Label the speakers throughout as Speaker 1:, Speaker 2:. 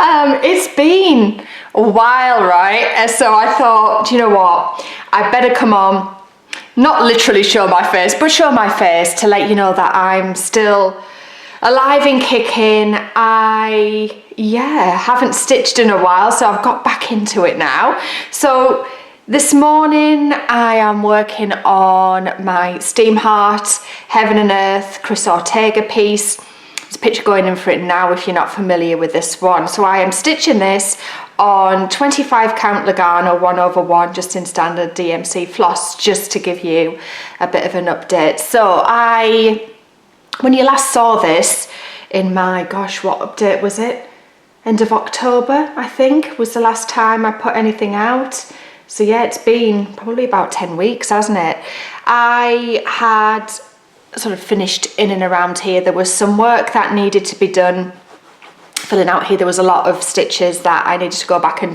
Speaker 1: It's been a while, right? And so I thought, do you know what? I better come on, not literally show my face, but show my face to let you know that I'm still alive and kicking. I haven't stitched in a while, so I've got back into it now. So this morning I am working on my Steam Heart Heaven and Earth Cris Ortega piece. There's a picture going in for it now if you're not familiar with this one. So I am stitching this on 25 count Lugano 1/1 just in standard DMC floss, just to give you a bit of an update. So when you last saw this in my, gosh, what update was it? End of October, I think, was the last time I put anything out. So yeah, it's been probably about 10 weeks, hasn't it? I had sort of finished in and around here. There was some work that needed to be done. Filling out here, there was a lot of stitches that I needed to go back and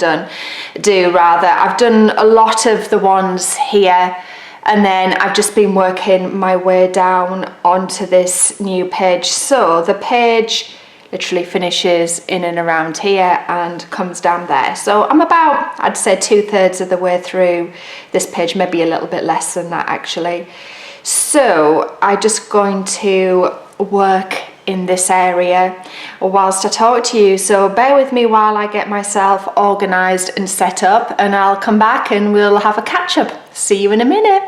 Speaker 1: do. I've done a lot of the ones here, and then I've just been working my way down onto this new page. So the page literally finishes in and around here and comes down there. So I'm about, I'd say, 2/3 of the way through this page, maybe a little bit less than that actually. So I'm just going to work in this area whilst I talk to you. So bear with me while I get myself organised and set up, and I'll come back and we'll have a catch up. See you in a minute.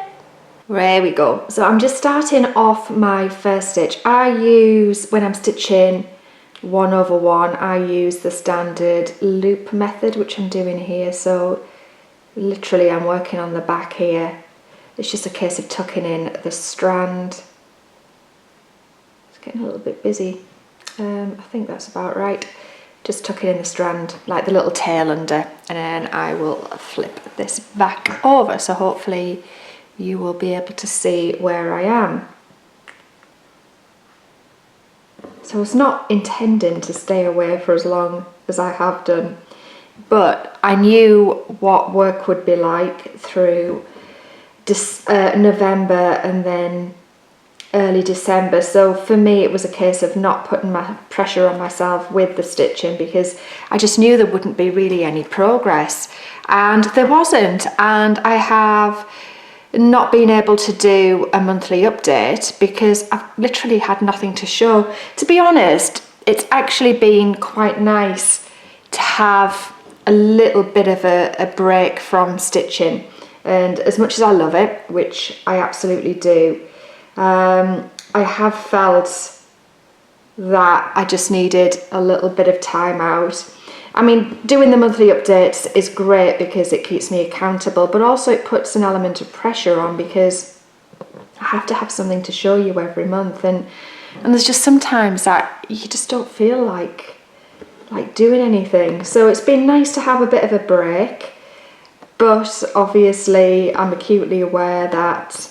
Speaker 1: There we go. So I'm just starting off my first stitch. When I'm stitching 1/1, I use the standard loop method, which I'm doing here. So literally I'm working on the back here. It's just a case of tucking in the strand. It's getting a little bit busy. I think that's about right. Just tucking in the strand, like the little tail under, and then I will flip this back over. So hopefully you will be able to see where I am. So I was not intending to stay away for as long as I have done, but I knew what work would be like through November and then early December. So for me it was a case of not putting my pressure on myself with the stitching, because I just knew there wouldn't be really any progress, and there wasn't. And I have not been able to do a monthly update because I've literally had nothing to show. To be honest, it's actually been quite nice to have a little bit of a break from stitching, and as much as I love it, which I absolutely do, I have felt that I just needed a little bit of time out. I mean, doing the monthly updates is great because it keeps me accountable, but also it puts an element of pressure on because I have to have something to show you every month, and there's just sometimes that you just don't feel like doing anything. So it's been nice to have a bit of a break, but obviously I'm acutely aware that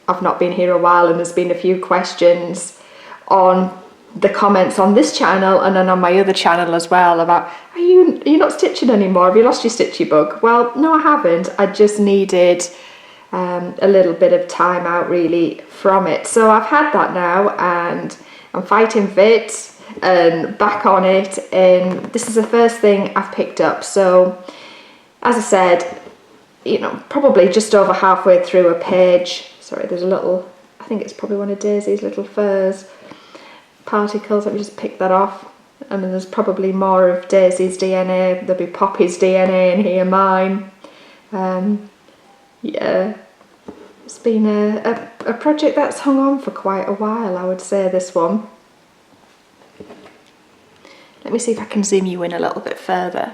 Speaker 1: I've not been here a while, and there's been a few questions on the comments on this channel and then on my other channel as well about, are you not stitching anymore? Have you lost your stitchy bug? Well, no, I haven't. I just needed a little bit of time out really from it. So I've had that now, and I'm fighting fit and back on it, and this is the first thing I've picked up. So as I said, you know, probably just over halfway through a page. Sorry, there's a little, I think it's probably one of Daisy's little furs particles. Let me just pick that off. I mean, there's probably more of Daisy's DNA. There'll be Poppy's DNA in here, mine. Yeah, it's been a project that's hung on for quite a while, I would say, this one. Let me see if I can zoom you in a little bit further.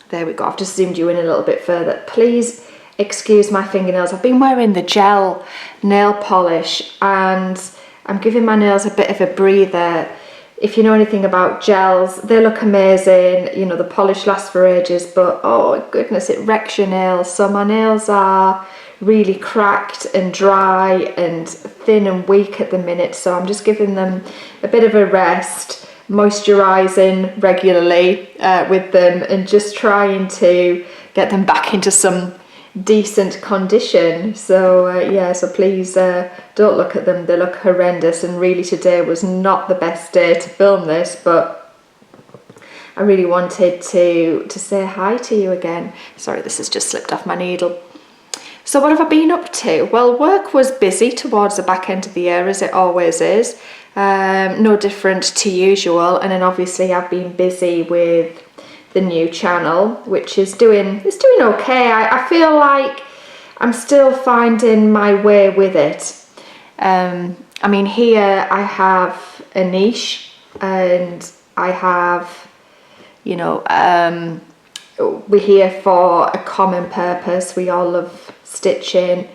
Speaker 1: There we go, I've just zoomed you in a little bit further. Please excuse my fingernails. I've been wearing the gel nail polish and I'm giving my nails a bit of a breather. If you know anything about gels, they look amazing. You know, the polish lasts for ages, but oh goodness, it wrecks your nails. So my nails are really cracked and dry and thin and weak at the minute. So I'm just giving them a bit of a rest, moisturising regularly with them, and just trying to get them back into some decent condition. So yeah, so please don't look at them, they look horrendous, and really today was not the best day to film this, but I really wanted to say hi to you again. Sorry, this has just slipped off my needle. So what have I been up to? Well, work was busy towards the back end of the year, as it always is. No different to usual. And then obviously I've been busy with the new channel, which is doing okay. I feel like I'm still finding my way with it. I mean, here I have a niche, and I have, you know, we're here for a common purpose. We all love stitching.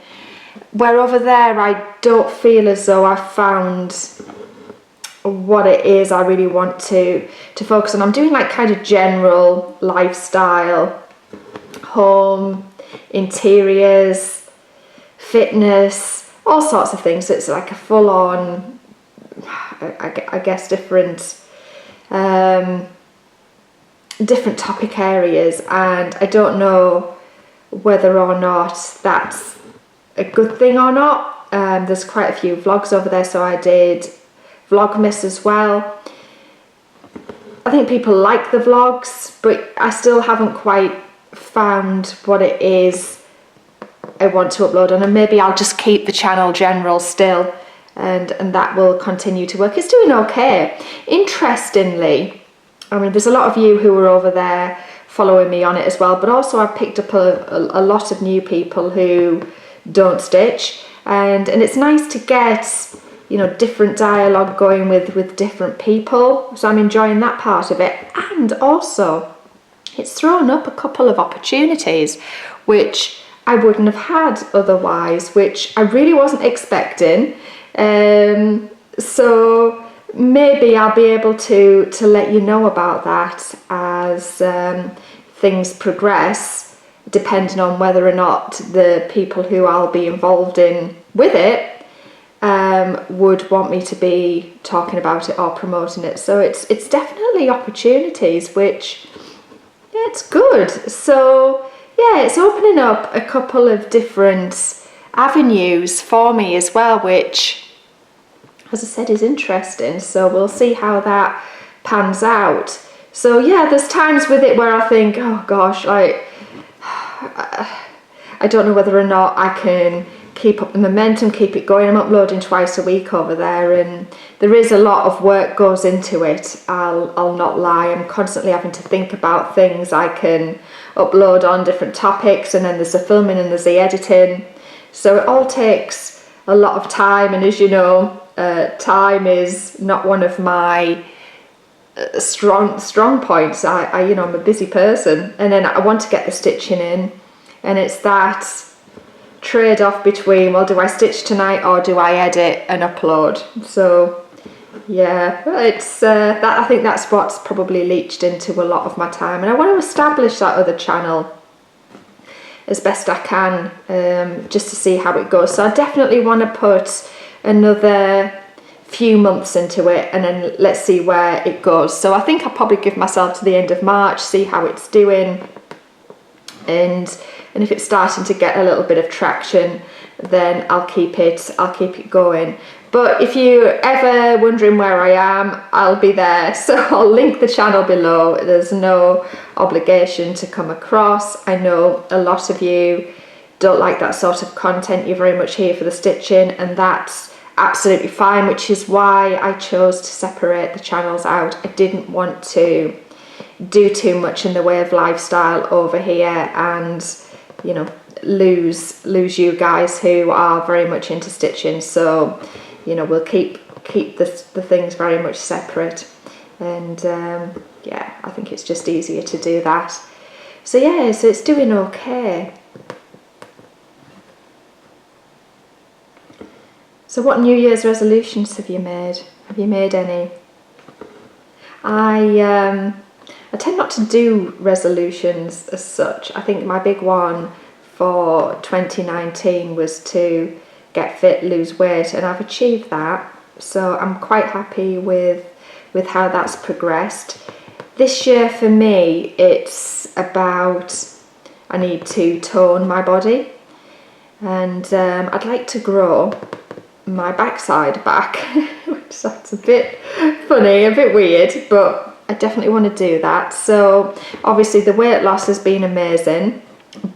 Speaker 1: Where over there, I don't feel as though I've found what it is I really want to focus on. I'm doing like kind of general lifestyle, home, interiors, fitness, all sorts of things. So it's like a full-on, I guess, different topic areas, and I don't know whether or not that's a good thing or not. There's quite a few vlogs over there, so I did Vlogmas as well. I think people like the vlogs, but I still haven't quite found what it is I want to upload on, and maybe I'll just keep the channel general still, and that will continue to work. It's doing okay. Interestingly, I mean, there's a lot of you who are over there following me on it as well, but also I've picked up a lot of new people who don't stitch, and it's nice to get, you know, different dialogue going with different people. So I'm enjoying that part of it, and also it's thrown up a couple of opportunities which I wouldn't have had otherwise, which I really wasn't expecting. So maybe I'll be able to let you know about that as things progress, depending on whether or not the people who I'll be involved in with it would want me to be talking about it or promoting it. So it's definitely opportunities, which, yeah, it's good. So yeah, it's opening up a couple of different avenues for me as well, which, as I said, is interesting. So we'll see how that pans out. So yeah, there's times with it where I think, oh gosh, like, I don't know whether or not I can keep up the momentum, keep it going. I'm uploading twice a week over there, and there is a lot of work goes into it. I'll not lie. I'm constantly having to think about things I can upload on different topics, and then there's the filming and there's the editing. So it all takes a lot of time, and as you know, time is not one of my strong points. I you know, I'm a busy person, and then I want to get the stitching in, and it's that trade-off between, well, do I stitch tonight or do I edit and upload? So yeah, it's that, I think that's what's probably leached into a lot of my time, and I want to establish that other channel as best I can, just to see how it goes. So I definitely want to put another few months into it, and then let's see where it goes. So I think I'll probably give myself to the end of March, see how it's doing, and if it's starting to get a little bit of traction, then I'll keep it going. But if you're ever wondering where I am, I'll be there. So I'll link the channel below. There's no obligation to come across. I know a lot of you don't like that sort of content. You're very much here for the stitching, and that's absolutely fine, which is why I chose to separate the channels out. I didn't want to do too much in the way of lifestyle over here, and, you know, lose you guys who are very much into stitching. So, you know, we'll keep the things very much separate, and yeah, I think it's just easier to do that. So yeah, so it's doing okay. So what New Year's resolutions have you made? Have you made any? I tend not to do resolutions as such. I think my big one for 2019 was to get fit, lose weight, and I've achieved that. So I'm quite happy with how that's progressed. This year for me, it's about, I need to tone my body, and I'd like to grow my backside back, which sounds a bit funny, a bit weird, but I definitely want to do that. So obviously the weight loss has been amazing,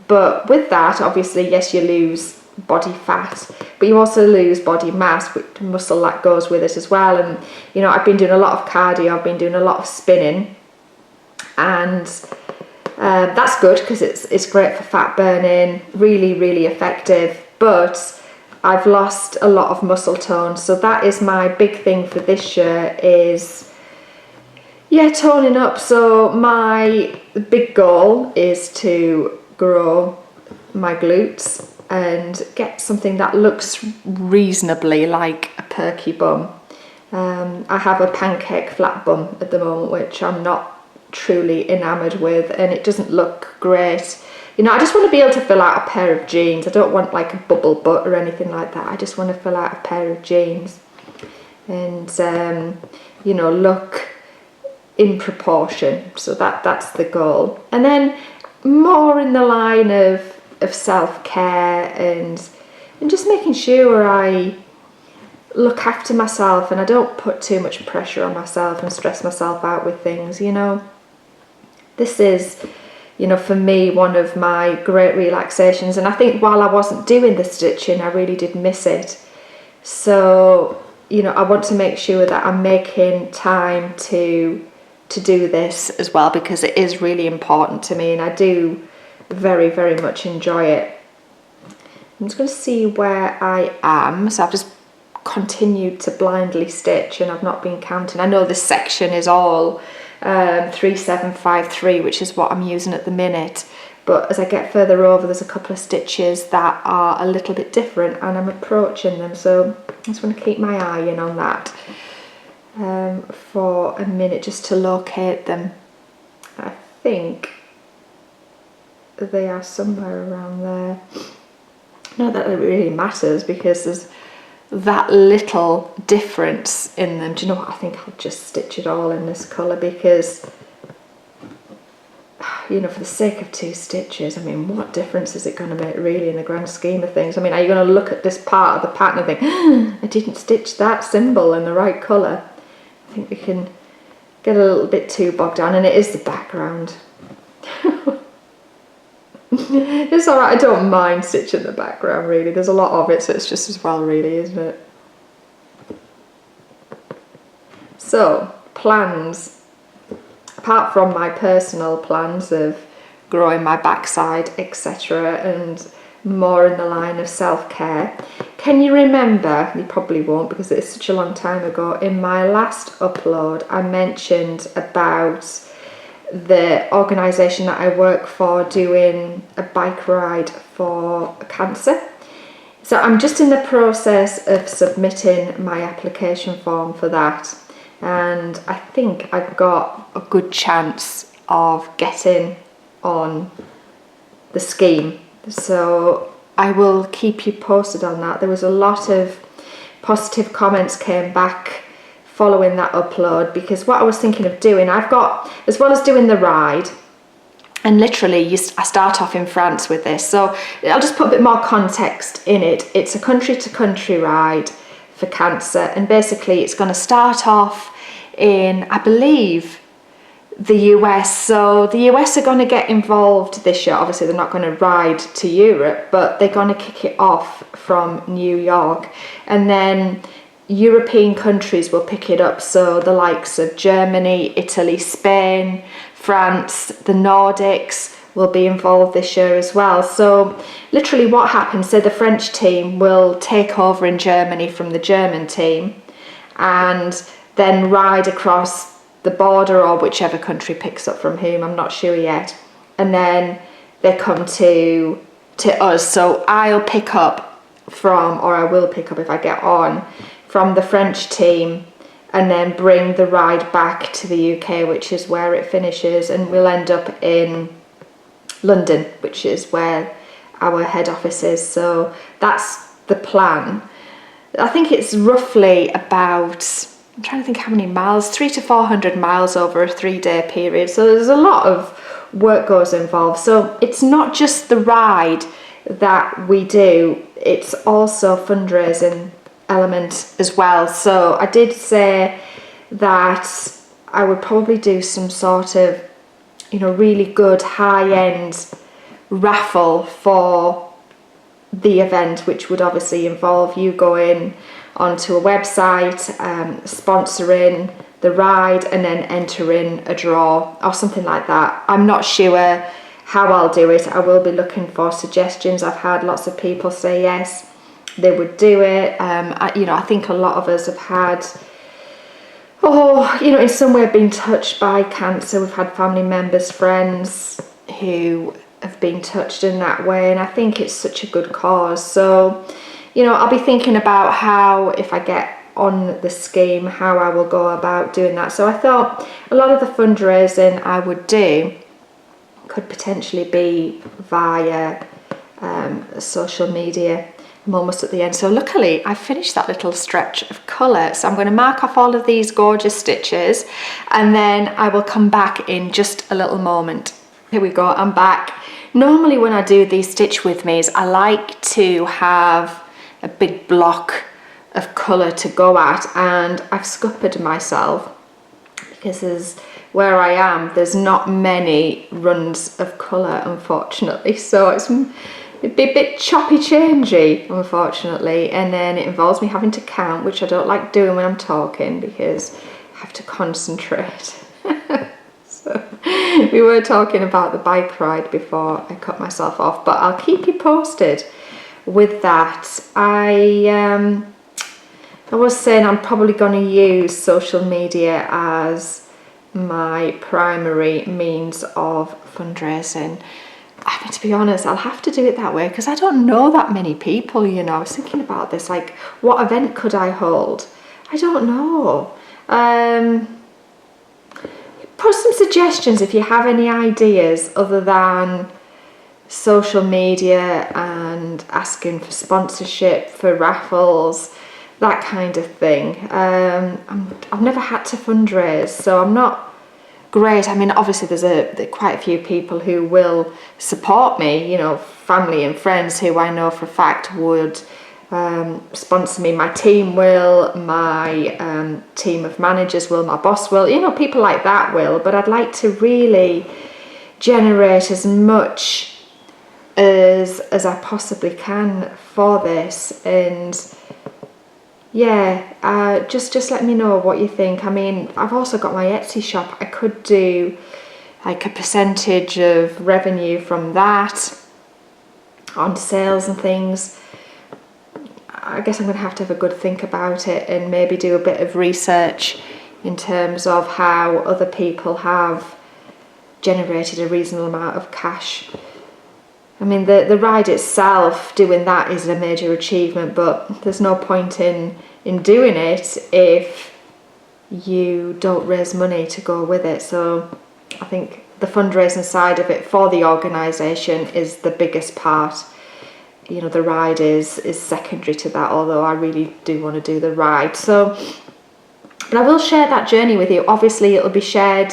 Speaker 1: but with that, obviously, yes, you lose body fat, but you also lose body mass, with muscle that goes with it as well. And you know, I've been doing a lot of cardio, I've been doing a lot of spinning, and that's good because it's great for fat burning, really, really effective. But I've lost a lot of muscle tone, so that is my big thing for this year is, yeah, toning up. So my big goal is to grow my glutes and get something that looks reasonably like a perky bum. I have a pancake flat bum at the moment, which I'm not truly enamoured with, and it doesn't look great. You know, I just want to be able to fill out a pair of jeans. I don't want like a bubble butt or anything like that. I just want to fill out a pair of jeans and, you know, look in proportion. So that's the goal. And then more in the line of self-care and just making sure I look after myself and I don't put too much pressure on myself and stress myself out with things, you know. This is, you know, for me, one of my great relaxations, and I think while I wasn't doing the stitching, I really did miss it. So, you know, I want to make sure that I'm making time to do this as well, because it is really important to me and I do very, very much enjoy it. I'm just going to see where I am. So I've just continued to blindly stitch and I've not been counting. I know this section is all 3753, which is what I'm using at the minute, but as I get further over, there's a couple of stitches that are a little bit different and I'm approaching them, so I just want to keep my eye in on that for a minute just to locate them. I think they are somewhere around there. Not that it really matters because there's that little difference in them. Do you know what? I think I'll just stitch it all in this colour because, you know, for the sake of 2 stitches, I mean, what difference is it going to make really in the grand scheme of things? I mean, are you going to look at this part of the pattern and think, I didn't stitch that symbol in the right colour? I think we can get a little bit too bogged down, and it is the background. It's alright, I don't mind stitching the background really, there's a lot of it, so it's just as well really, isn't it? So, plans. Apart from my personal plans of growing my backside, etc., and more in the line of self-care, can you remember, you probably won't because it's such a long time ago, in my last upload I mentioned about the organisation that I work for doing a bike ride for cancer. So I'm just in the process of submitting my application form for that, and I think I've got a good chance of getting on the scheme. So I will keep you posted on that. There was a lot of positive comments came back following that upload, because what I was thinking of doing, I've got, as well as doing the ride, and literally I start off in France with this, so I'll just put a bit more context in it. It's a country to country ride for cancer, and basically it's going to start off in, I believe, the US. So the US are going to get involved this year. Obviously they're not going to ride to Europe, but they're going to kick it off from New York, and then European countries will pick it up, so the likes of Germany, Italy, Spain, France, the Nordics will be involved this year as well. So literally what happens, so the French team will take over in Germany from the German team and then ride across the border, or whichever country picks up from whom, I'm not sure yet, and then they come to us. So I'll pick up from, or I will pick up if I get on, from the French team, and then bring the ride back to the UK, which is where it finishes, and we'll end up in London, which is where our head office is. So that's the plan. I think it's roughly about, I'm trying to think how many miles, 300 to 400 miles over a 3-day period. So there's a lot of work goes involved. So it's not just the ride that we do, it's also fundraising element as well. So I did say that I would probably do some sort of, you know, really good high-end raffle for the event, which would obviously involve you going onto a website, sponsoring the ride, and then entering a draw or something like that. I'm not sure how I'll do it. I will be looking for suggestions. I've had lots of people say yes, they would do it. You know, I think a lot of us have had, you know, in some way been touched by cancer. We've had family members, friends who have been touched in that way, and I think it's such a good cause. So, you know, I'll be thinking about how, if I get on the scheme, how I will go about doing that. So I thought a lot of the fundraising I would do could potentially be via social media. I'm almost at the end. So luckily I finished that little stretch of colour. So I'm going to mark off all of these gorgeous stitches, and then I will come back in just a little moment. Here we go, I'm back. Normally when I do these stitch with me's, I like to have a big block of colour to go at, and I've scuppered myself because where I am, there's not many runs of colour, unfortunately. So it'd be a bit choppy changey, unfortunately, and then it involves me having to count, which I don't like doing when I'm talking because I have to concentrate. So we were talking about the bike ride before I cut myself off, but I'll keep you posted with that. I was saying I'm probably going to use social media as my primary means of fundraising. I mean, to be honest, I'll have to do it that way because I don't know that many people, you know. I was thinking about this, like, what event could I hold? I don't know. Put some suggestions if you have any ideas other than social media and asking for sponsorship for raffles, that kind of thing. I've never had to fundraise, so I'm not great. I mean, obviously there's quite a few people who will support me, you know, family and friends who I know for a fact would sponsor me. My team will, my team of managers will, my boss will, you know, people like that will. But I'd like to really generate as much as I possibly can for this. And yeah, just let me know what you think. I mean, I've also got my Etsy shop. I could do like a percentage of revenue from that on sales and things. I guess I'm going to have a good think about it and maybe do a bit of research in terms of how other people have generated a reasonable amount of cash. I mean, the ride itself, doing that is a major achievement, but there's no point in doing it if you don't raise money to go with it. So I think the fundraising side of it for the organisation is the biggest part. You know, the ride is secondary to that, although I really do want to do the ride. So, but I will share that journey with you. Obviously, it'll be shared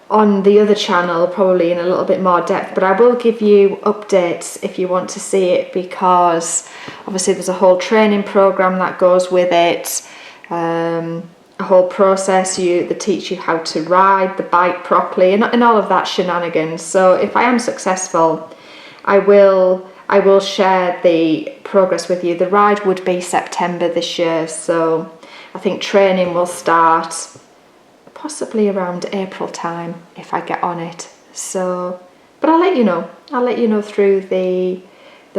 Speaker 1: on the other channel, probably in a little bit more depth, but I will give you updates if you want to see it, because obviously there's a whole training program that goes with it, a whole process. They teach you how to ride the bike properly and all of that shenanigans. So if I am successful, I will share the progress with you. The ride would be September this year, so I think training will start possibly around April time if I get on it. So, but I'll let you know. I'll let you know through the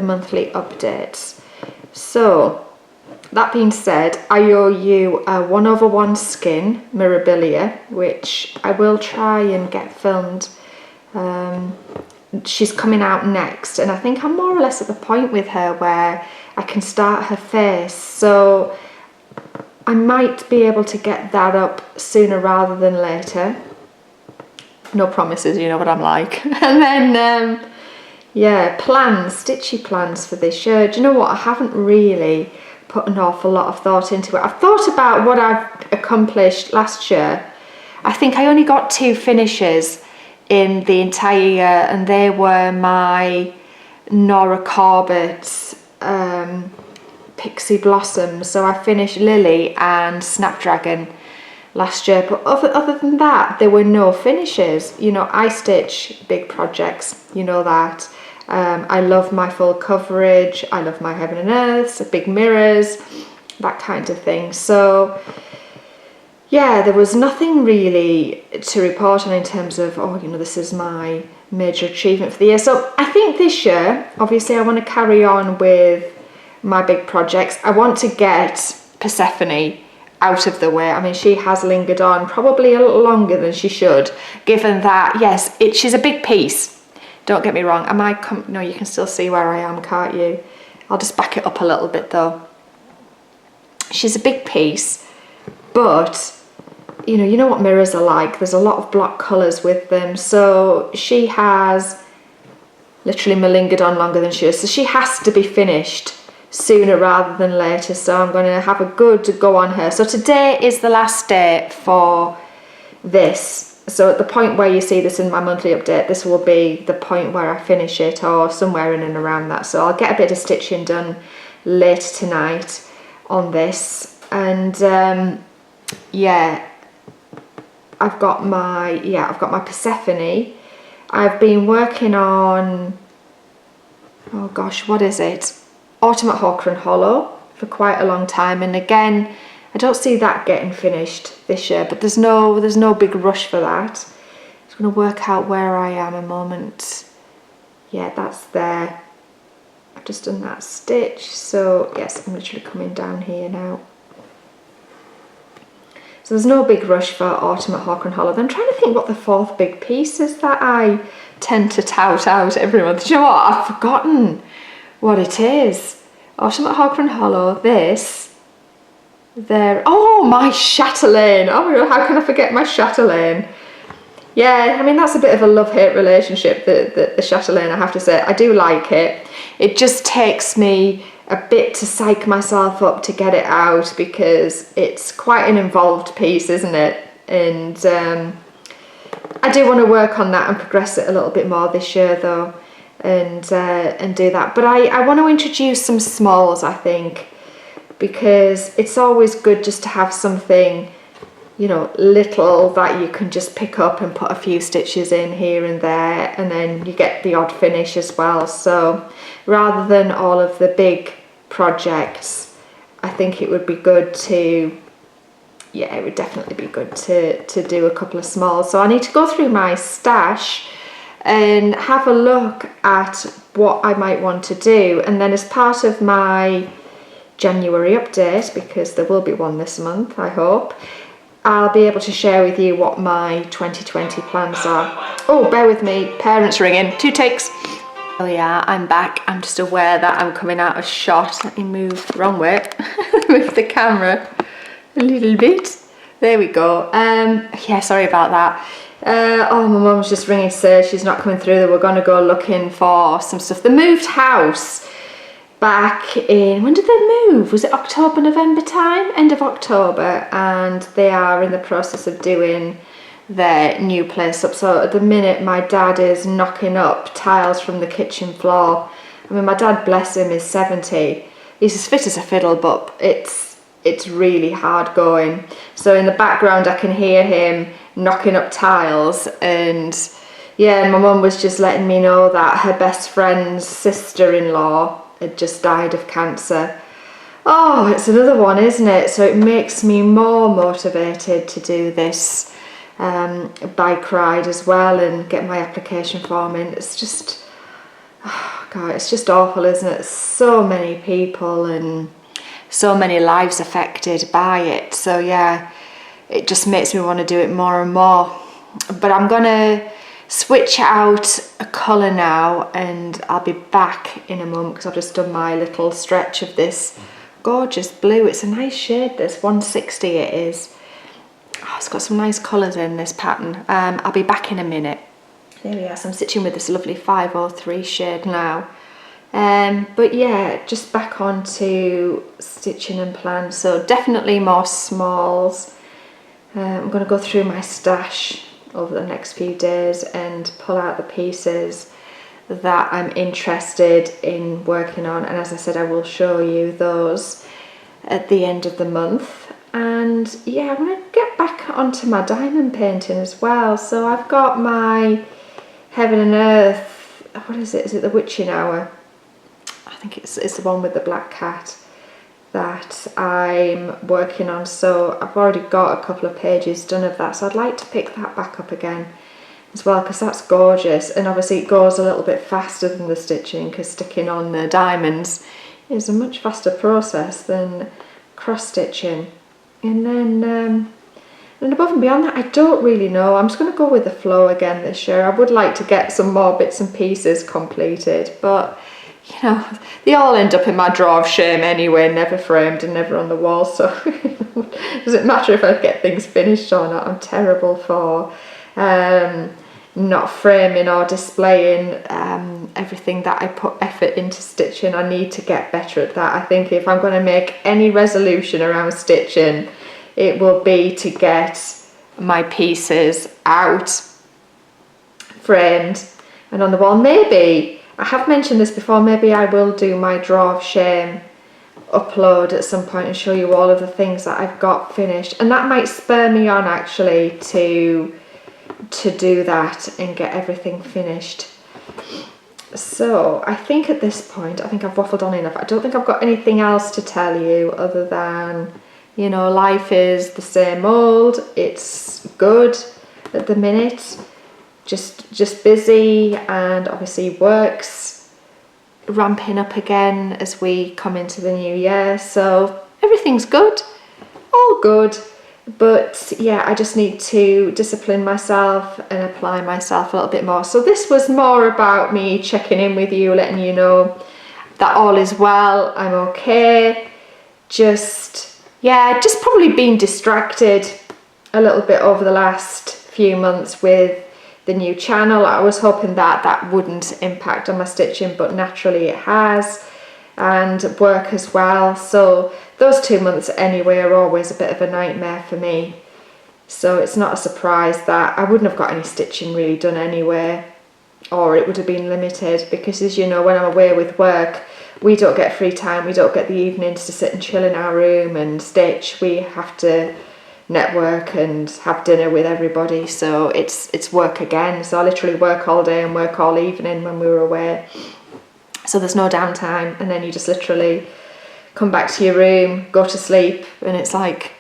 Speaker 1: monthly updates. So, that being said, I owe you a 1/1 skin Mirabilia, which I will try and get filmed. She's coming out next, and I think I'm more or less at the point with her where I can start her face. So I might be able to get that up sooner rather than later. No promises, you know what I'm like. And then, yeah, stitchy plans for this year. Do you know what? I haven't really put an awful lot of thought into it. I've thought about what I've accomplished last year. I think I only got 2 finishes in the entire year, and they were my Nora Corbett's Pixie Blossoms. So I finished Lily and Snapdragon, last year, but other than that, there were no finishes. You know, I stitch big projects, you know that. I love my full coverage, I love my heaven and earths, big mirrors, that kind of thing. So yeah, there was nothing really to report on in terms of, oh, you know, this is my major achievement for the year. So I think this year, obviously I want to carry on with my big projects. I want to get Persephone out of the way. I mean, she has lingered on probably a little longer than she should, given that, yes, she's a big piece. Don't get me wrong. No, you can still see where I am, can't you? I'll just back it up a little bit though. She's a big piece, but you know what mirrors are like. There's a lot of block colours with them. So she has literally malingered on longer than she is. So she has to be finished sooner rather than later. So I'm going to have a good go on her. So today is the last day for this. So at the point where you see this in my monthly update, this will be the point where I finish it, or somewhere in and around that. So I'll get a bit of stitching done later tonight on this. And yeah, I've got my Persephone. I've been working on, oh gosh, what is it? Autumn at Hawker and Hollow for quite a long time, and again, I don't see that getting finished this year, but there's no big rush for that. I'm just going to work out where I am a moment. Yeah, that's there. I've just done that stitch, so yes, I'm literally coming down here now. So there's no big rush for Autumn at Hawker and Hollow. I'm trying to think what the fourth big piece is that I tend to tout out every month. Do you know what? I've forgotten what it is. Autumn at Hawker and Hollow, this. There, oh, my chatelaine. Oh my god, how can I forget my chatelaine? Yeah, I mean, that's a bit of a love-hate relationship, the chatelaine, I have to say. I do like it. It just takes me a bit to psych myself up to get it out, because it's quite an involved piece, isn't it? And I do want to work on that and progress it a little bit more this year though, and do that. But I want to introduce some smalls, I think, because it's always good just to have something, you know, little that you can just pick up and put a few stitches in here and there, and then you get the odd finish as well. So rather than all of the big projects, I think it would be good to, yeah, it would definitely be good to do a couple of smalls. So I need to go through my stash and have a look at what I might want to do, and then as part of my January update, because there will be one this month, I hope, I'll be able to share with you what my 2020 plans are. Oh, bear with me, parents ringing, 2 takes. Oh yeah, I'm back. I'm just aware that I'm coming out of shot. Let me move the wrong way. Move the camera a little bit. There we go. Yeah, sorry about that. Oh, my mum's just ringing to say she's not coming through, that we're going to go looking for some stuff. They moved house back in, when did they move? Was it October, November time? End of October, and they are in the process of doing their new place up. So at the minute my dad is knocking up tiles from the kitchen floor. I mean, my dad, bless him, is 70. He's as fit as a fiddle, but it's really hard going. So in the background I can hear him knocking up tiles, and yeah, my mum was just letting me know that her best friend's sister-in-law had just died of cancer. Oh, it's another one, isn't it? So it makes me more motivated to do this bike ride as well and get my application form in. It's just, oh God, it's just awful, isn't it? So many people and so many lives affected by it. So yeah, it just makes me want to do it more and more. But I'm gonna switch out a colour now, and I'll be back in a moment because I've just done my little stretch of this gorgeous blue. It's a nice shade, this 160 it is. Oh, it's got some nice colours in this pattern. I'll be back in a minute. There we are. So I'm stitching with this lovely 503 shade now. But yeah, just back on to stitching and plans. So definitely more smalls. I'm going to go through my stash over the next few days and pull out the pieces that I'm interested in working on, and as I said, I will show you those at the end of the month. And yeah, I'm going to get back onto my diamond painting as well. So I've got my Heaven and Earth, what is it? Is it the Witching Hour? I think it's the one with the black cat that I'm working on. So I've already got a couple of pages done of that. So I'd like to pick that back up again as well, because that's gorgeous. And obviously it goes a little bit faster than the stitching, because sticking on the diamonds is a much faster process than cross stitching. And then and above and beyond that, I don't really know. I'm just going to go with the flow again this year. I would like to get some more bits and pieces completed, but you know, they all end up in my drawer of shame anyway, never framed and never on the wall. So does it matter if I get things finished or not? I'm terrible for not framing or displaying everything that I put effort into stitching. I need to get better at that. I think if I'm going to make any resolution around stitching, it will be to get my pieces out, framed and on the wall. Maybe, I have mentioned this before, maybe I will do my drawer of shame upload at some point and show you all of the things that I've got finished, and that might spur me on actually to do that and get everything finished. So I think at this point, I think I've waffled on enough. I don't think I've got anything else to tell you other than, you know, life is the same old. It's good at the minute, just busy, and obviously work's ramping up again as we come into the new year. So everything's good, all good. But yeah, I just need to discipline myself and apply myself a little bit more. So this was more about me checking in with you, letting you know that all is well, I'm okay. Just probably been distracted a little bit over the last few months with the new channel. I was hoping that that wouldn't impact on my stitching, but naturally it has, and work as well. So those 2 months anyway are always a bit of a nightmare for me. So it's not a surprise that I wouldn't have got any stitching really done anyway, or it would have been limited, because as you know, when I'm away with work, we don't get free time, we don't get the evenings to sit and chill in our room and stitch. We have to network and have dinner with everybody, so it's work again. So I literally work all day and work all evening when we were away. So there's no downtime, and then you just literally come back to your room, go to sleep, and it's like,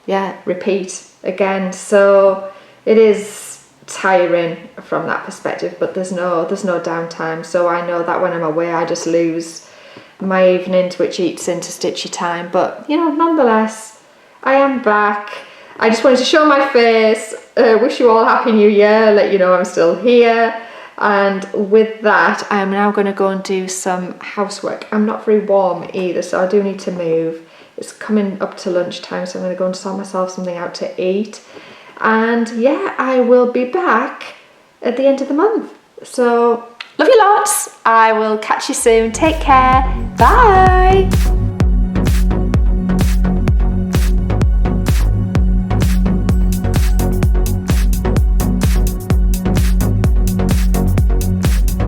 Speaker 1: yeah, repeat again. So it is tiring from that perspective, but there's no downtime. So I know that when I'm away, I just lose my evenings, which eats into stitchy time. But you know, nonetheless, I am back. I just wanted to show my face, wish you all Happy New Year, let you know I'm still here. And with that, I am now going to go and do some housework. I'm not very warm either, so I do need to move. It's coming up to lunchtime, so I'm going to go and sort myself something out to eat. And yeah, I will be back at the end of the month. So love you lots. I will catch you soon. Take care. Bye.